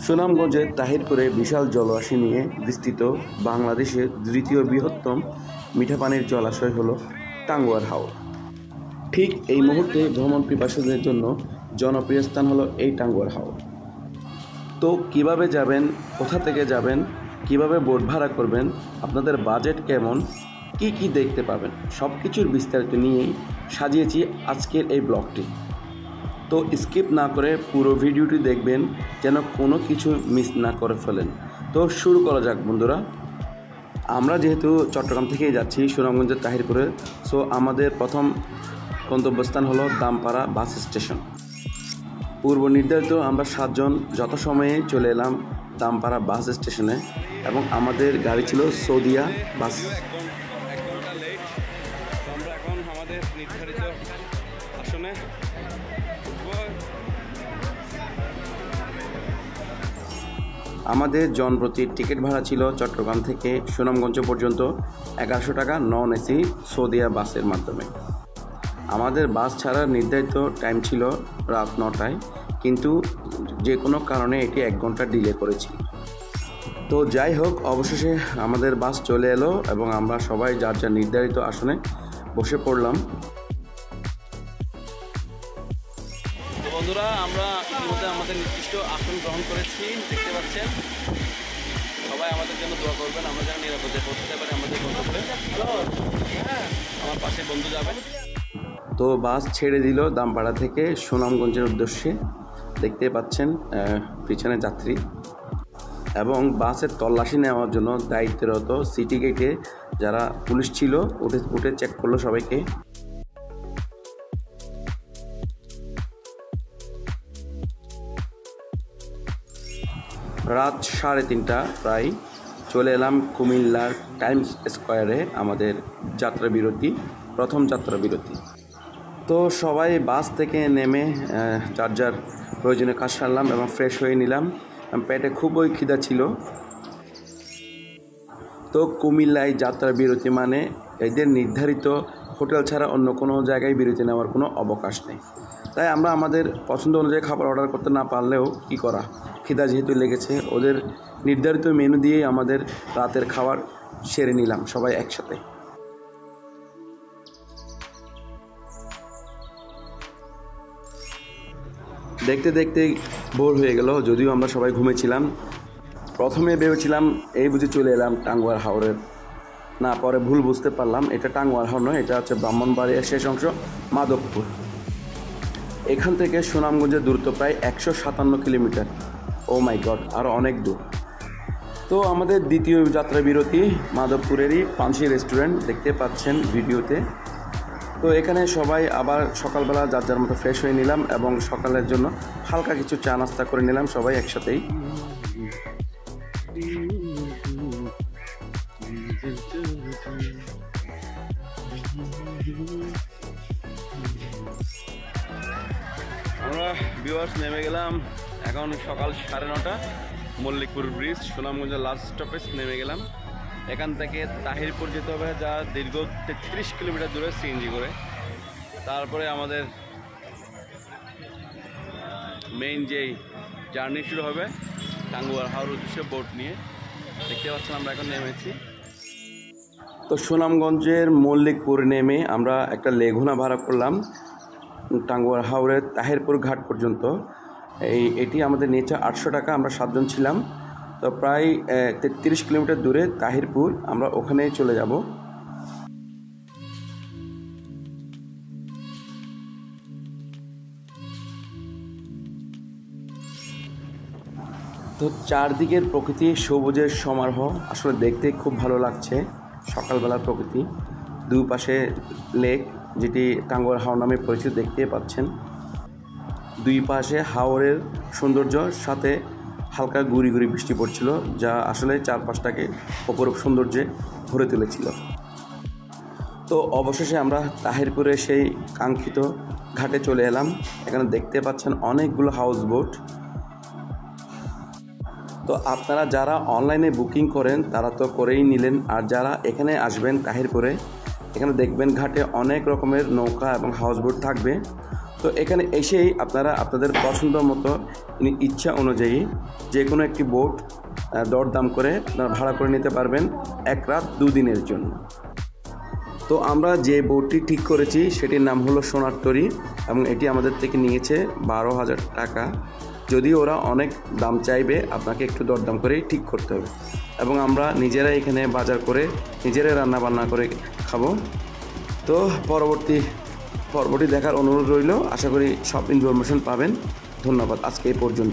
সুনামগঞ্জের তাহিরপুরে বিশাল জলরাশি নিয়ে বিস্তৃত বাংলাদেশের দ্বিতীয় বৃহত্তম মিঠা পানির জলাশয় হলো টাঙ্গুয়ার হাওর। ঠিক এই মুহূর্তে ভ্রমণ পিপাসুদের জন্য জনপ্রিয় স্থান হলো এই টাঙ্গুয়ার হাওর। তো কিভাবে যাবেন, কোথা থেকে যাবেন, কিভাবে বোট ভাড়া করবেন, আপনাদের বাজেট কেমন, কি কি দেখতে পাবেন, সব কিছুর বিস্তারিত নিয়েই সাজিয়েছি আজকের এই ব্লগটি। তো স্কিপ না করে পুরো ভিডিওটি দেখবেন যেন কোনো কিছু মিস না করে ফেলেন। তো শুরু করা যাক বন্ধুরা। আমরা যেহেতু চট্টগ্রাম থেকেই যাচ্ছি সুনামগঞ্জের তাহিরপুরে, সো আমাদের প্রথম গন্তব্যস্থান হলো দামপাড়া বাস স্টেশন। পূর্ব নির্ধারিত আমরা 7 জন যথাসময়ে চলে এলাম দামপাড়া বাস স্টেশনে এবং আমাদের গাড়ি ছিল সৌদিয়া বাস। আমরা এখন আমাদের নির্ধারিত আসনে আমাদের জনপ্রতি টিকিট ভাড়া ছিল চট্টগ্রাম থেকে সুনামগঞ্জ পর্যন্ত 1100 টাকা নন এসি সৌদিয়া বাসের মাধ্যমে। আমাদের বাস ছাড়ার নির্ধারিত টাইম ছিল রাত 9টায়, কিন্তু যে কোনো কারণে এটি 1 ঘন্টা ডিলে করেছি। তো যাই হোক, অবশেষে আমাদের বাস চলে এলো এবং আমরা সবাই যার যার নির্ধারিত আসনে বসে পড়লাম। তো বন্ধুরা, আমরা ইতিমধ্যে আমাদের নির্দিষ্ট আসন গ্রহণ করেছি, দেখতে পাচ্ছেন। সবাই আমাদের জন্য দোয়া করবেন, আমরা যেন নিরাপদে পৌঁছতে পারি আমাদের গন্তব্যে। আমার পাশে বন্ধু যাবেন। তো বাস ছেড়ে দিল দামপাড়া থেকে সুনামগঞ্জের উদ্দেশ্যে, দেখতে পাচ্ছেন পিছনে যাত্রী। এবং বাসের তল্লাশি নেওয়ার জন্য দায়িত্বরত সিটি গেটে যারা পুলিশ ছিল উঠে চেক করলো সবাইকে। রাত 3:30 প্রায় চলে এলাম কুমিল্লার টাইমস স্কোয়ারে, আমাদের যাত্রা বিরতি, প্রথম যাত্রা বিরতি। তো সবাই বাস থেকে নেমে যার যার প্রয়োজনীয় কাজ সারলাম এবং ফ্রেশ হয়ে নিলাম। পেটে খুবই খিদা ছিল। তো কুমিল্লায় যাত্রা বিরতি মানে এদের নির্ধারিত হোটেল ছাড়া অন্য কোনো জায়গায় বিরতি নেওয়ার কোনো অবকাশ নেই। তাই আমরা আমাদের পছন্দ অনুযায়ী খাবার অর্ডার করতে না পারলেও কী করা, খিদা যেহেতু লেগেছে, ওদের নির্ধারিত মেনু দিয়েই আমাদের রাতের খাবার সেরে নিলাম সবাই একসাথে। দেখতে দেখতে ভোর হয়ে গেল, যদিও আমরা সবাই ঘুমেছিলাম। প্রথমে ভেবেছিলাম এই বুঝে চলে এলাম টাঙ্গুয়ার হাওরের, না পরে ভুল বুঝতে পারলাম এটা টাঙ্গুয়ার হাওর নয়, এটা হচ্ছে ব্রাহ্মণবাড়িয়ার শেষ অংশ মাধবপুর। এখান থেকে সুনামগঞ্জের দূরত্ব প্রায় 157 কিলোমিটার। ও মাই গড, আরও অনেক দূর। তো আমাদের দ্বিতীয় যাত্রা বিরতি মাধবপুরেরই পানসি রেস্টুরেন্ট, দেখতে পাচ্ছেন ভিডিওতে। তো এখানে সবাই আবার সকালবেলা যার যার মতো ফ্রেশ হয়ে নিলাম এবং সকালের জন্য হালকা কিছু চা নাস্তা করে নিলাম সবাই একসাথেই। আমরা ভিউয়ার্স নেমে গেলাম, এখন সকাল 9:30, মল্লিকপুর ব্রিজ সুনামগঞ্জের লাস্ট স্টপেজ নেমে গেলাম। এখান থেকে তাহিরপুর যেতে হবে, যা দীর্ঘ 33 কিলোমিটার দূরে সিএনজি করে। তারপরে আমাদের মেইন যেই জার্নি শুরু হবে টাঙ্গুয়ার হাওর উদ্দেশ্যে বোট নিয়ে। দেখতে পাচ্ছেন আমরা এখন নেমেছি। তো সুনামগঞ্জের মল্লিকপুর নেমে আমরা একটা লেগুনা ভাড়া করলাম টাঙ্গুয়ার হাওরের তাহিরপুর ঘাট পর্যন্ত। এটি আমাদের নিচে 800 টাকা, আমরা 7 জন ছিলাম। তো প্রায় 33 কিলোমিটার দূরে তাহিরপুর, আমরা ওখানেই চলে যাব। তো চারদিকের প্রকৃতি সবুজের সমারোহ, আসলে দেখতে খুব ভালো লাগছে। সকালবেলার প্রকৃতি, দুই পাশে লেক যেটি টাঙ্গুয়ার হাওর নামে পরিচিত, দেখতে পাচ্ছেন। দুই পাশে হাওরের সৌন্দর্য, সাথে হালকা গুড়ি গুড়ি বৃষ্টি পড়ছিল, যা আসলে চারপাশটাকে অপরূপ সৌন্দর্যে ভরে তুলেছিল। তো অবশেষে আমরা তাহিরপুরে সেই কাঙ্ক্ষিত ঘাটে চলে এলাম। এখানে দেখতে পাচ্ছেন অনেকগুলো হাউস বোট। তো আপনারা যারা অনলাইনে বুকিং করেন তারা তো করেই নিলেন, আর যারা এখানে আসবেন তাহিরপুরে, এখানে দেখবেন ঘাটে অনেক রকমের নৌকা এবং হাউস বোট থাকবে। তো এখানে এসেই আপনারা আপনাদের পছন্দ মতো ইচ্ছা অনুযায়ী যে কোনো একটি বোট দরদাম করে আপনারা ভাড়া করে নিতে পারবেন 1 রাত 2 দিনের জন্য। তো আমরা যে বোটটি ঠিক করেছি সেটির নাম হলো সোনার তরী এবং এটি আমাদের থেকে নিয়েছে 12,000 টাকা। যদি ওরা অনেক দাম চাইবে আপনাকে একটু দরদাম করেই ঠিক করতে হবে এবং আমরা নিজেরাই এখানে বাজার করে নিজেরাই রান্না বান্না করে খাবো। তো পরবর্তী দেখার অনুরোধ রইল। আশা করি সব ইনফরমেশন পাবেন। ধন্যবাদ। আজকে এই পর্যন্ত।